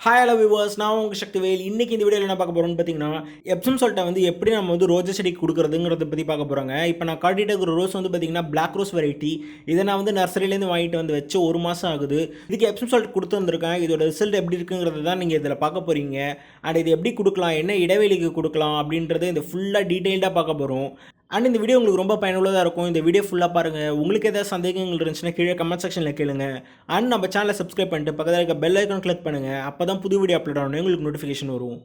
Hi hello viewers, நான் உங்கள் சக்திவேல். இன்றைக்கி இந்த வீடியோவில் என்ன பார்க்க போகிறோம்னு பார்த்தீங்கன்னா, எப்சம் சால்ட்டை வந்து எப்படி நம்ம வந்து ரோஜா செடிக்கு கொடுக்குறதுங்கிறத பற்றி பார்க்க போகிறாங்க. இப்போ நான் காட்டிகிட்டு இருக்கிற ரோஸ் வந்து பார்த்தீங்கன்னா பிளாக் ரோஸ் வெரைட்டி. இதை நான் வந்து நர்சரியிலேருந்து வாங்கிட்டு வந்து வச்சு 1 மாதம் ஆகுது. இதுக்கு எப்சம் சால்ட் கொடுத்து வந்திருக்கேன். இதோட ரிசல்ட் எப்படி இருக்குங்கிறது தான் நீங்கள் இதில் பார்க்க போகிறீங்க. அண்ட் இது எப்படி கொடுக்கலாம், என்ன இடைவெளிக்கு கொடுக்கலாம் அப்படின்றத இந்த ஃபுல்லாக டீட்டெயில்டாக பார்க்க போகிறோம். அண்ட் இந்த வீடியோ உங்களுக்கு ரொம்ப பயனுள்ளதாக இருக்கும். இந்த வீடியோ ஃபுல்லாக பாருங்கள். உங்களுக்கு ஏதாவது சந்தேகங்கள் இருந்துச்சுன்னா கீழே கமெண்ட் செக்ஷனில் கேளுங்க. அண்ட் நம்ம சேனலை சப்ஸ்கிரைப் பண்ணிட்டு பக்கத்தில் இருக்க பெல் ஐக்கான் கிளிக் பண்ணுங்கள். அப்போ தான் புது வீடியோ அப்லோட் ஆகணும் உங்களுக்கு நோட்டிஃபிகேஷன் வரும்.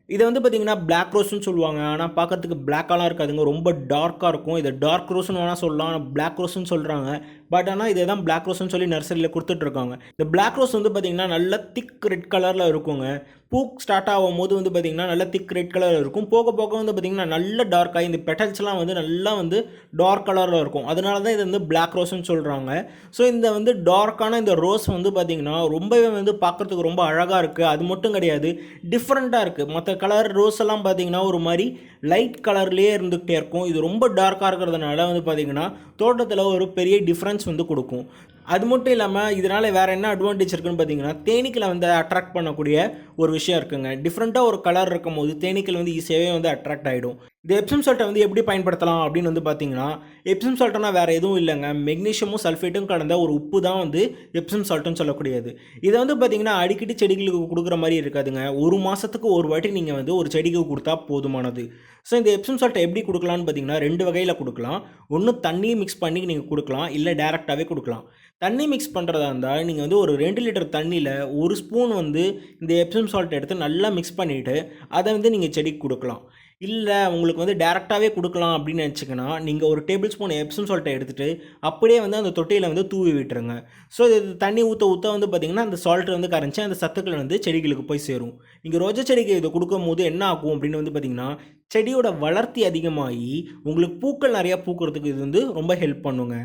இதை வந்து பார்த்தீங்கன்னா பிளாக் ரோஸ்னு சொல்லுவாங்க. ஆனால் பார்க்கறதுக்கு பிளாக்காலாம் இருக்காதுங்க, ரொம்ப டார்க்காக இருக்கும். இதை டார்க் ரோஸ்னு வேணால் சொல்லலாம், ஆனால் பிளாக் ரோஸ்னு சொல்கிறாங்க. பட் ஆனால் இதை தான் பிளாக் ரோஸ்னு சொல்லி நர்சரியில் கொடுத்துட்ருக்காங்க. இந்த பிளாக் ரோஸ் வந்து பார்த்திங்கன்னா நல்ல திக் ரெட் கலரில் இருக்குங்க. பூ ஸ்டார்ட் ஆகும் போது வந்து பார்த்திங்கன்னா நல்ல திக் ரெட் கலரில் இருக்கும். போக போக வந்து பார்த்திங்கன்னா நல்ல டார்க்காக இந்த பெட்டல்ஸ்லாம் வந்து நல்லா வந்து டார்க் கலரில் இருக்கும். அதனால தான் இது வந்து பிளாக் ரோஸ்னு சொல்கிறாங்க. ஸோ இந்த வந்து டார்க்கான இந்த ரோஸ் வந்து பார்த்திங்கன்னா ரொம்பவே வந்து பார்க்குறதுக்கு ரொம்ப அழகாக இருக்குது. அது மட்டும் கிடையாது, டிஃப்ரெண்ட்டாக இருக்குது. மற்ற கலர் ரோஸ் எல்லாம் பார்த்திங்கன்னா ஒரு மாதிரி லைட் கலர்லேயே இருந்துகிட்டே இருக்கும். இது ரொம்ப டார்க்காக இருக்கிறதுனால வந்து பார்த்திங்கன்னா தோட்டத்தில் ஒரு பெரிய டிஃப்ரென்ஸ் வந்து கொடுக்கும். அது மட்டும் இல்லாமல் இதனால் வேறு என்ன அட்வான்டேஜ் இருக்குதுன்னு பார்த்தீங்கன்னா, தேனீக்களை வந்து அட்ராக்ட் பண்ணக்கூடிய ஒரு விஷயம் இருக்குங்க. டிஃப்ரெண்ட்டாக ஒரு கலர் இருக்கும் போது தேனீக்கள் வந்து ஈஸியாகவே வந்து அட்ராக்ட் ஆகிடும். இந்த எப்சம் சால்ட்டை வந்து எப்படி பயன்படுத்தலாம் அப்படின்னு வந்து பார்த்தீங்கன்னா, எப்சம் சால்ட்னா வேறு எதுவும் இல்லைங்க, மெக்னீஷியமும் சல்ஃபேட்டும் கலந்த ஒரு உப்பு தான் வந்து எப்சம் சால்ட்டுன்னு சொல்லக்கூடியது. இதை வந்து பார்த்தீங்கன்னா அடிக்கடி செடிகளுக்கு கொடுக்குற மாதிரி இருக்காதுங்க. 1 மாதத்துக்கு ஒரு வாட்டி நீங்கள் வந்து ஒரு செடிக்கு கொடுத்தா போதுமானது. ஸோ இந்த எப்சம் சால்ட்டை எப்படி கொடுக்கலான்னு பார்த்தீங்கன்னா 2 வகையில் கொடுக்கலாம். ஒன்று தண்ணி மிக்ஸ் பண்ணி நீங்கள் கொடுக்கலாம், இல்லை டேரெக்டாகவே கொடுக்கலாம். தண்ணி மிக்ஸ் பண்ணுறதா இருந்தால் நீங்கள் வந்து ஒரு 2 லிட்டர் தண்ணியில் 1 ஸ்பூன் வந்து இந்த எப்சம் சால்ட் எடுத்து நல்லா மிக்ஸ் பண்ணிவிட்டு அதை வந்து நீங்கள் செடிக்கு கொடுக்கலாம். இல்லை உங்களுக்கு வந்து டேரெக்டாகவே கொடுக்கலாம் அப்படின்னு நினச்சிங்கன்னா நீங்கள் ஒரு டேபிள் ஸ்பூன் எப்சம் சால்ட்டை எடுத்துகிட்டு அப்படியே வந்து அந்த தொட்டியில் வந்து தூவி விட்டுருங்க. ஸோ இது தண்ணி ஊற்ற வந்து பார்த்திங்கன்னா அந்த சால்ட்டு வந்து கரைஞ்சி அந்த சத்துக்கள் வந்து செடிகளுக்கு போய் சேரும். நீங்கள் ரோஜா செடிக்கு இதை கொடுக்கும் போது என்ன ஆகும் அப்படின்னு வந்து பார்த்திங்கன்னா, செடியோட வளர்ச்சி அதிகமாகி உங்களுக்கு பூக்கள் நிறையா பூக்கிறதுக்கு இது வந்து ரொம்ப ஹெல்ப் பண்ணுங்க.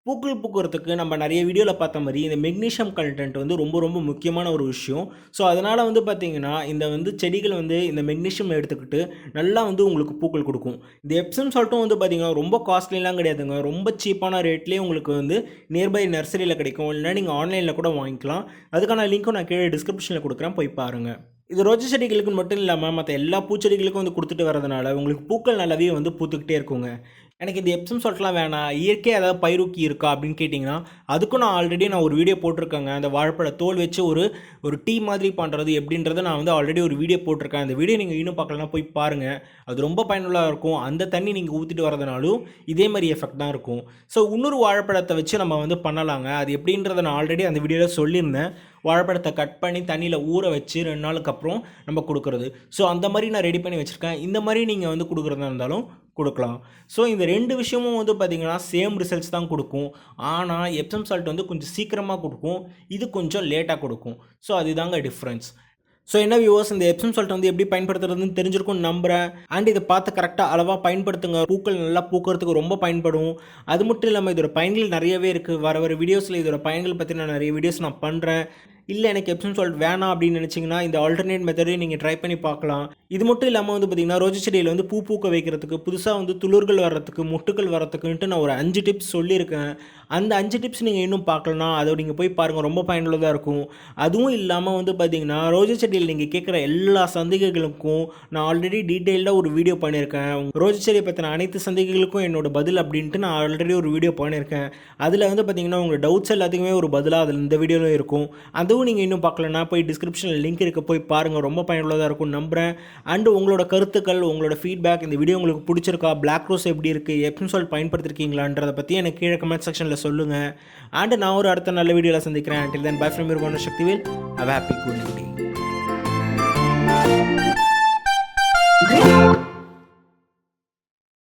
பூக்கள் பூக்கிறதுக்கு நம்ம நிறைய வீடியோவில் பார்த்த மாதிரி இந்த மெக்னீஷியம் கண்டென்ட் வந்து ரொம்ப ரொம்ப முக்கியமான ஒரு விஷயம். ஸோ அதனால் வந்து பார்த்திங்கன்னா இந்த வந்து செடிகள் வந்து இந்த மெக்னீஷியம் எடுத்துக்கிட்டு நல்லா வந்து உங்களுக்கு பூக்கள் கொடுக்கும். இந்த எப்சம் சால்ட்டும் வந்து பார்த்திங்கன்னா ரொம்ப காஸ்ட்லிலாம் கிடையாதுங்க, ரொம்ப சீப்பான ரேட்லேயே உங்களுக்கு வந்து நியர்பை நர்சரியில் கிடைக்கும். இல்லைனா நீங்கள் ஆன்லைனில் கூட வாங்கிக்கலாம். அதுக்கான லிங்க்கும் நான் கீழே டிஸ்கிரிப்ஷனில் கொடுக்குறேன், போய் பாருங்கள். இது ரோஜா செடிகளுக்கு மட்டும் இல்லாமல் மற்ற எல்லா பூச்செடிகளுக்கும் வந்து கொடுத்துட்டு வரதுனால உங்களுக்கு பூக்கள் நல்லாவே வந்து பூத்துக்கிட்டே இருக்குங்க. எனக்கு இந்த எப்சம் சால்ட்லாம் வேணாம், இயற்கையாக ஏதாவது பயிரூக்கி இருக்கா அப்படின்னு கேட்டிங்கன்னா அதுக்கும் நான் ஒரு வீடியோ போட்டிருக்கேங்க. அந்த வாழைப்பழ தோல் வச்சு ஒரு டீ மாதிரி பண்ணுறது எப்படின்றத நான் வந்து ஆல்ரெடி ஒரு வீடியோ போட்டிருக்கேன். அந்த வீடியோ நீங்கள் இன்னும் பார்க்கலன்னா போய் பாருங்கள், அது ரொம்ப பயனுள்ளதாக இருக்கும். அந்த தண்ணி நீங்கள் ஊற்றிட்டு வரதுனாலும் இதே மாதிரி எஃபெக்ட் தான் இருக்கும். ஸோ இன்னொரு வாழைப்பழத்தை வச்சு நம்ம வந்து பண்ணலாங்க. அது எப்படின்றத நான் ஆல்ரெடி அந்த வீடியோவில் சொல்லியிருந்தேன். வாழைப்பழத்தை கட் பண்ணி தண்ணியில் ஊற வச்சு 2 நாளுக்கு அப்புறம் நம்ம கொடுக்குறது. ஸோ அந்த மாதிரி நான் ரெடி பண்ணி வச்சுருக்கேன். இந்த மாதிரி நீங்கள் வந்து கொடுக்குறதா இருந்தாலும் கொடுக்கலாம். ஸோ இந்த 2 விஷயமும் வந்து பார்த்திங்கன்னா சேம் ரிசல்ட்ஸ் தான் கொடுக்கும். ஆனால் எப்சம் சால்ட் வந்து கொஞ்சம் சீக்கிரமாக கொடுக்கும், இது கொஞ்சம் லேட்டாக கொடுக்கும். ஸோ அதுதாங்க டிஃப்ரென்ஸ். ஸோ என்ன வியூவர்ஸ், இந்த எப்சம் சால்ட் வந்து எப்படி பயன்படுத்துறதுன்னு தெரிஞ்சிருக்கும்னு நம்புகிறேன். அண்ட் இதை பார்த்து கரெக்டாக அளவாக பயன்படுத்துங்க. பூக்கள் நல்லா பூக்கிறதுக்கு ரொம்ப பயன்படும். அது மட்டும் இல்லாமல் இதோட பயன்கள் நிறையவே இருக்குது. வர வீடியோஸில் இதோட பயன்கள் பற்றி நான் நிறைய வீடியோஸ் நான் பண்ணுறேன். இல்லை எனக்கு எப்சம் சால்ட் வேணாம் அப்படின்னு நினச்சிங்கன்னா இந்த ஆல்டர்னேட் மெத்தடையும் நீங்கள் ட்ரை பண்ணி பார்க்கலாம். இது மட்டும் இல்லாமல் வந்து பார்த்திங்கன்னா ரோஜா செடியில் வந்து பூ பூக்க வைக்கிறதுக்கு, புதுசாக வந்து துளிர்கள் வர்றதுக்கு, முட்டுக்கள் வர்றதுக்குன்ட்டு நான் ஒரு 5 டிப்ஸ் சொல்லியிருக்கேன். அந்த 5 டிப்ஸ் நீங்கள் இன்னும் பார்க்கலன்னா அதை நீங்கள் போய் பாருங்கள், ரொம்ப பயனுள்ளதாக இருக்கும். அதுவும் இல்லாமல் வந்து பார்த்திங்கன்னா ரோஜா செடியில் நீங்கள் கேட்குற எல்லா சந்தேகங்களுக்கும் நான் ஆல்ரெடி டீட்டெயில்டாக ஒரு வீடியோ பண்ணியிருக்கேன். ரோஜா செடியை பற்றின அனைத்து சந்தேகங்களுக்கும் என்னோட பதில் அப்படின்ட்டு நான் ஆல்ரெடி ஒரு வீடியோ பண்ணியிருக்கேன். அதில் வந்து பார்த்திங்கன்னா உங்கள் டவுட்ஸ் எல்லாத்துக்குமே ஒரு பதிலாக அதில் இந்த வீடியோவில் இருக்கும். அதுவும் நீங்கள் இன்னும் பார்க்கலன்னா போய் டிஸ்கிரிப்ஷனில் லிங்க் இருக்க, போய் பாருங்கள், ரொம்ப பயனுள்ளதாக இருக்கும் நம்புகிறேன். அண்டு உங்களோட கருத்துக்கள், உங்களோட ஃபீட்பேக், இந்த வீடியோ உங்களுக்கு பிடிச்சிருக்கா, பிளாக் ரோஸ் எப்படி இருக்குது, எப்சம் சால்ட் பயன்படுத்திருக்கீங்களான்றதை பற்றி எனக்கு கீழே கமெண்ட் செக்ஷனில் சொல்லுங்கள். அண்டு நான் ஒரு அடுத்த நல்ல வீடியோவில் சந்திக்கிறேன். Until then, bye from your Shanti Vell. Have a happy good day.